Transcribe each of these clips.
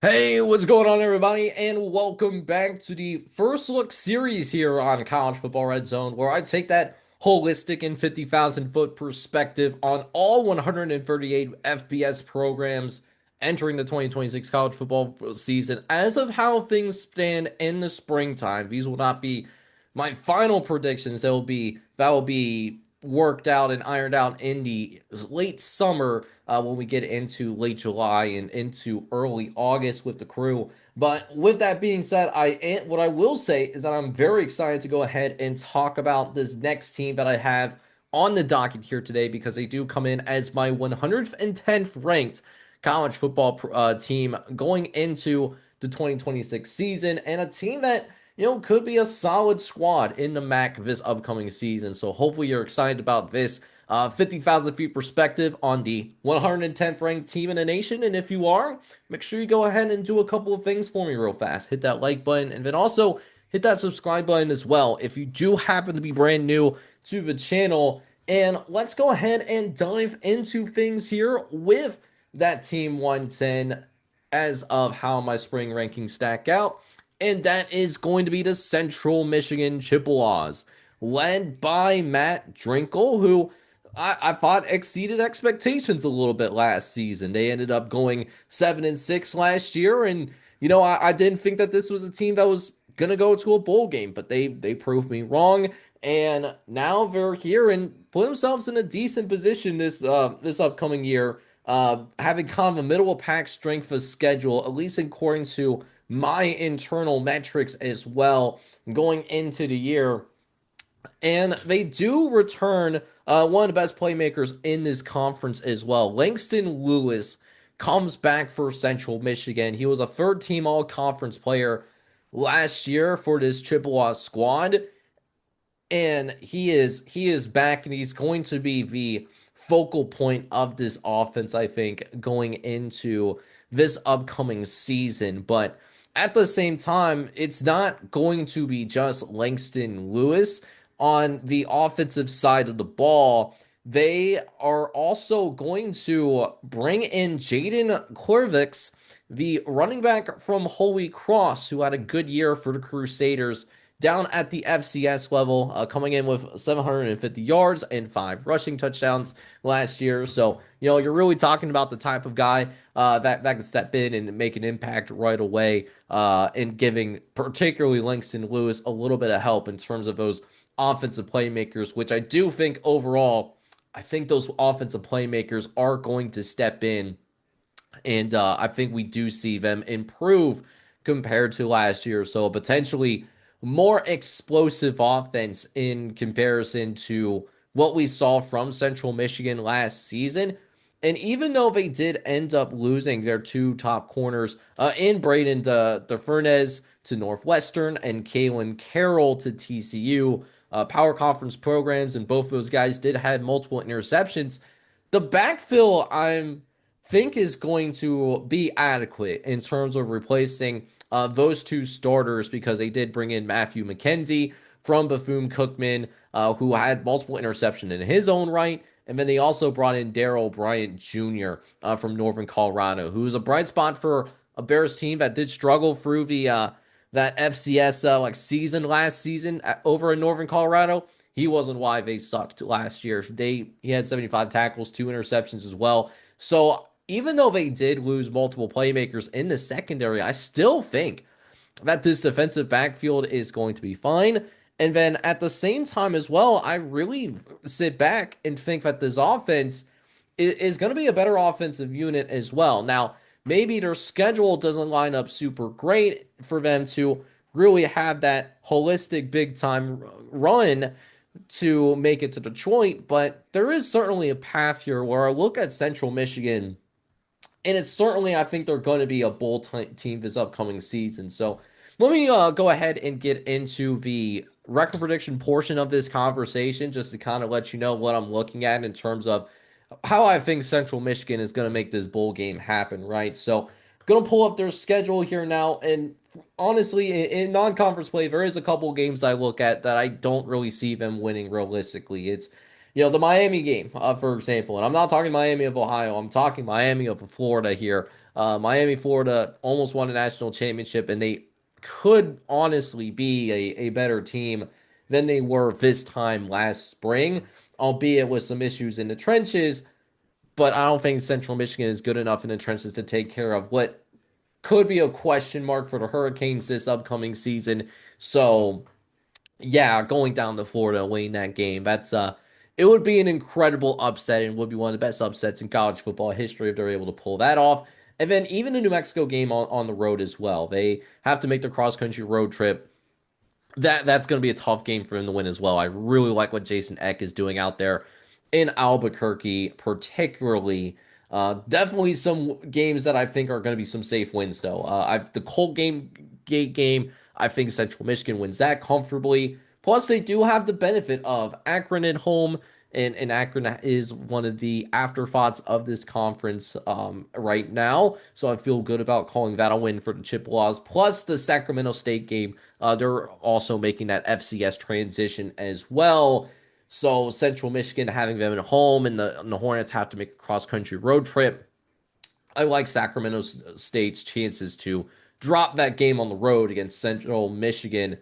Hey, what's going on, everybody? And welcome back to the first look series here on College Football Red Zone, where I take that holistic and 50,000 foot perspective on all 138 FBS programs entering the 2026 college football season as of how things stand in the springtime. These will not be my final predictions. That will be worked out and ironed out in the late summer when we get into late July and into early August with the crew. But with that being said, what I will say is that I'm very excited to go ahead and talk about this next team that I have on the docket here today because they do come in as my 110th ranked college football team going into the 2026 season, and a team that could be a solid squad in the MAC this upcoming season. So hopefully you're excited about this 50,000 feet perspective on the 110th ranked team in the nation. And if you are, make sure you go ahead and do a couple of things for me real fast. Hit that like button and then also hit that subscribe button as well if you do happen to be brand new to the channel. And let's go ahead and dive into things here with that team 110 as of how my spring rankings stack out. And that is going to be the Central Michigan Chippewas, led by Matt Drinkle, who I thought exceeded expectations a little bit last season. They ended up going 7-6 last year, and I didn't think that this was a team that was gonna go to a bowl game, but they proved me wrong, and now they're here and put themselves in a decent position this upcoming year, having kind of a middle of pack strength of schedule, at least according to my internal metrics as well, going into the year. And they do return one of the best playmakers in this conference as well. Langston Lewis comes back for Central Michigan. He was a third team all conference player last year for this Chippewa squad. And he is back, and he's going to be the focal point of this offense, I think, going into this upcoming season. But at the same time, it's not going to be just Langston Lewis on the offensive side of the ball. They are also going to bring in Jaden Clervix, the running back from Holy Cross, who had a good year for the Crusaders down at the FCS level, coming in with 750 yards and 5 rushing touchdowns last year. So, you're really talking about the type of guy that can step in and make an impact right away, and giving particularly Langston Lewis a little bit of help in terms of those offensive playmakers, which I do think overall, I think those offensive playmakers are going to step in, and I think we do see them improve compared to last year. So potentially more explosive offense in comparison to what we saw from Central Michigan last season. And even though they did end up losing their two top corners in Braden DeFernez to Northwestern and Kalen Carroll to TCU, power conference programs, and both those guys did have multiple interceptions. The backfill, I'm think is going to be adequate in terms of replacing those two starters, because they did bring in Matthew McKenzie from Bethune-Cookman, who had multiple interceptions in his own right. And then they also brought in Darrell Bryant Jr. From Northern Colorado, who's a bright spot for a Bears team that did struggle through the that FCS season last season over in Northern Colorado. He wasn't why they sucked last year. He had 75 tackles, 2 interceptions as well. So even though they did lose multiple playmakers in the secondary, I still think that this defensive backfield is going to be fine. And then at the same time as well, I really sit back and think that this offense is going to be a better offensive unit as well. Now, maybe their schedule doesn't line up super great for them to really have that holistic big time run to make it to Detroit, but there is certainly a path here where I look at Central Michigan, and it's certainly, I think they're going to be a bowl team this upcoming season. So let me go ahead and get into the record prediction portion of this conversation, just to kind of let you know what I'm looking at in terms of how I think Central Michigan is going to make this bowl game happen, right? So, going to pull up their schedule here now, and honestly, in non-conference play, there is a couple games I look at that I don't really see them winning realistically. It's the Miami game, for example, and I'm not talking Miami of Ohio. I'm talking Miami of Florida here. Miami, Florida almost won a national championship, and they could honestly be a better team than they were this time last spring, albeit with some issues in the trenches. But I don't think Central Michigan is good enough in the trenches to take care of what could be a question mark for the Hurricanes this upcoming season. So yeah, going down to Florida and winning that game, it would be an incredible upset and would be one of the best upsets in college football history if they're able to pull that off. And then even the New Mexico game on the road as well. They have to make the cross country road trip. That's going to be a tough game for him to win as well. I really like what Jason Eck is doing out there in Albuquerque, particularly. Definitely some games that I think are going to be some safe wins, though. The Colt Gate game, I think Central Michigan wins that comfortably. Plus, they do have the benefit of Akron at home, and Akron is one of the afterthoughts of this conference right now. So I feel good about calling that a win for the Chippewas. Plus, the Sacramento State game, they're also making that FCS transition as well. So Central Michigan having them at home, and the Hornets have to make a cross country road trip. I like Sacramento State's chances to drop that game on the road against Central Michigan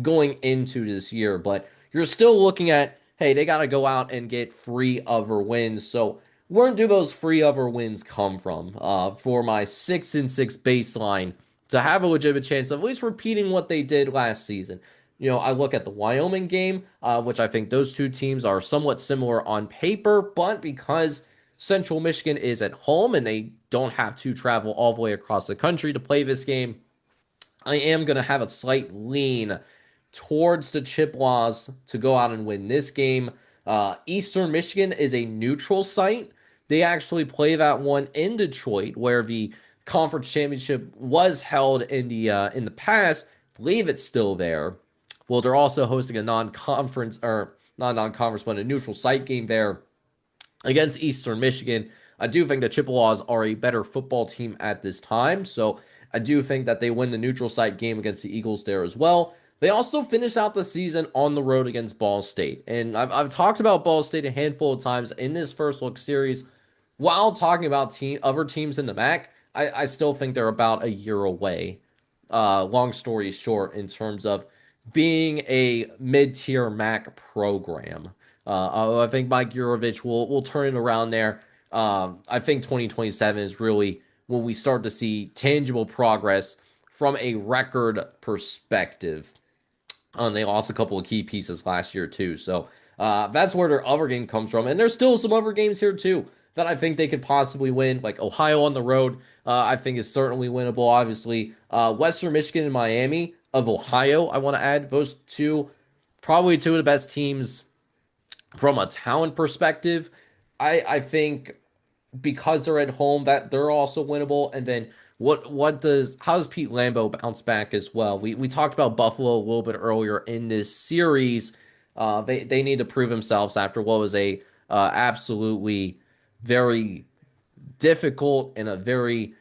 going into this year. But you're still looking at, hey, they got to go out and get free other wins. So where do those free other wins come from? For my 6-6 baseline to have a legitimate chance of at least repeating what they did last season. I look at the Wyoming game, which I think those two teams are somewhat similar on paper, but because Central Michigan is at home and they don't have to travel all the way across the country to play this game, I am going to have a slight lean towards the Chippewas to go out and win this game. Eastern Michigan is a neutral site. They actually play that one in Detroit, where the conference championship was held in the past. I believe it's still there. Well, they're also hosting a non-conference or not non-conference, but a neutral site game there against Eastern Michigan. I do think the Chippewas are a better football team at this time, so I do think that they win the neutral site game against the Eagles there as well. They also finish out the season on the road against Ball State, and I've talked about Ball State a handful of times in this first look series. While talking about other teams in the MAC, I still think they're about a year away. Long story short, in terms of being a mid-tier MAC program. I think Mike Yurovich will turn it around there. I think 2027 is really when we start to see tangible progress from a record perspective. They lost a couple of key pieces last year too, so that's where their other game comes from. And there's still some other games here too that I think they could possibly win, like Ohio on the road. I think is certainly winnable. Obviously, Western Michigan and Miami of Ohio. I want to add those two, probably two of the best teams from a talent perspective. I think because they're at home that they're also winnable. And then how does Pete Lambeau bounce back as well? We talked about Buffalo a little bit earlier in this series. They need to prove themselves after what was a absolutely very difficult and a very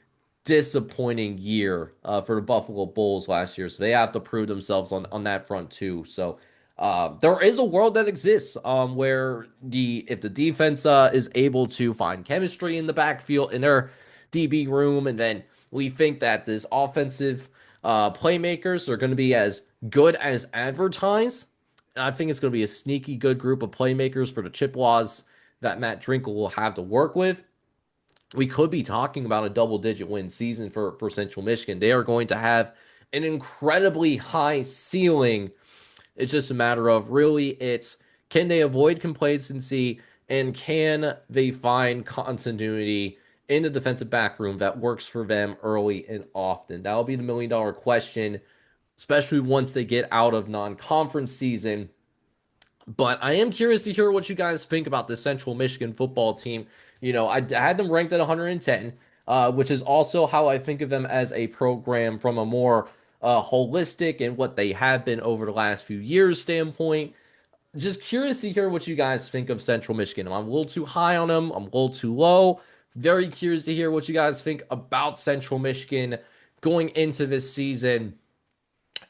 disappointing year for the Buffalo Bulls last year. So they have to prove themselves on that front too. So there is a world that exists where if the defense is able to find chemistry in the backfield in their DB room, and then we think that this offensive playmakers are going to be as good as advertised. I think it's going to be a sneaky good group of playmakers for the Chippewas that Matt Drinkle will have to work with. We could be talking about a double-digit win season for Central Michigan. They are going to have an incredibly high ceiling. It's just a matter of can they avoid complacency and can they find continuity in the defensive back room that works for them early and often? That'll be the $1 million question, especially once they get out of non-conference season. But I am curious to hear what you guys think about the Central Michigan football team. I had them ranked at 110, which is also how I think of them as a program from a more holistic and what they have been over the last few years standpoint. Just curious to hear what you guys think of Central Michigan. I'm a little too high on them. I'm a little too low. Very curious to hear what you guys think about Central Michigan going into this season.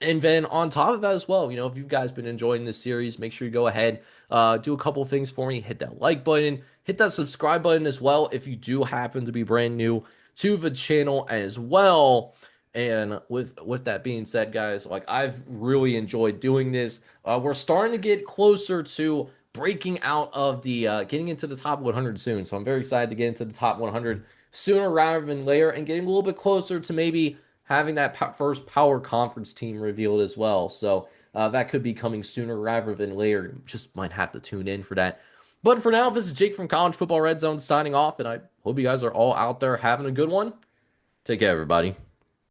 And then on top of that as well, if you guys been enjoying this series, make sure you go ahead, do a couple things for me. Hit that like button, hit that subscribe button as well if you do happen to be brand new to the channel as well. And with that being said, guys, like I've really enjoyed doing this. We're starting to get closer to breaking out of the getting into the top 100 soon. So I'm very excited to get into the top 100 sooner rather than later, and getting a little bit closer to maybe having that first power conference team revealed as well. So that could be coming sooner rather than later. Just might have to tune in for that. But for now, this is Jake from College Football Red Zone signing off, and I hope you guys are all out there having a good one. Take care, everybody.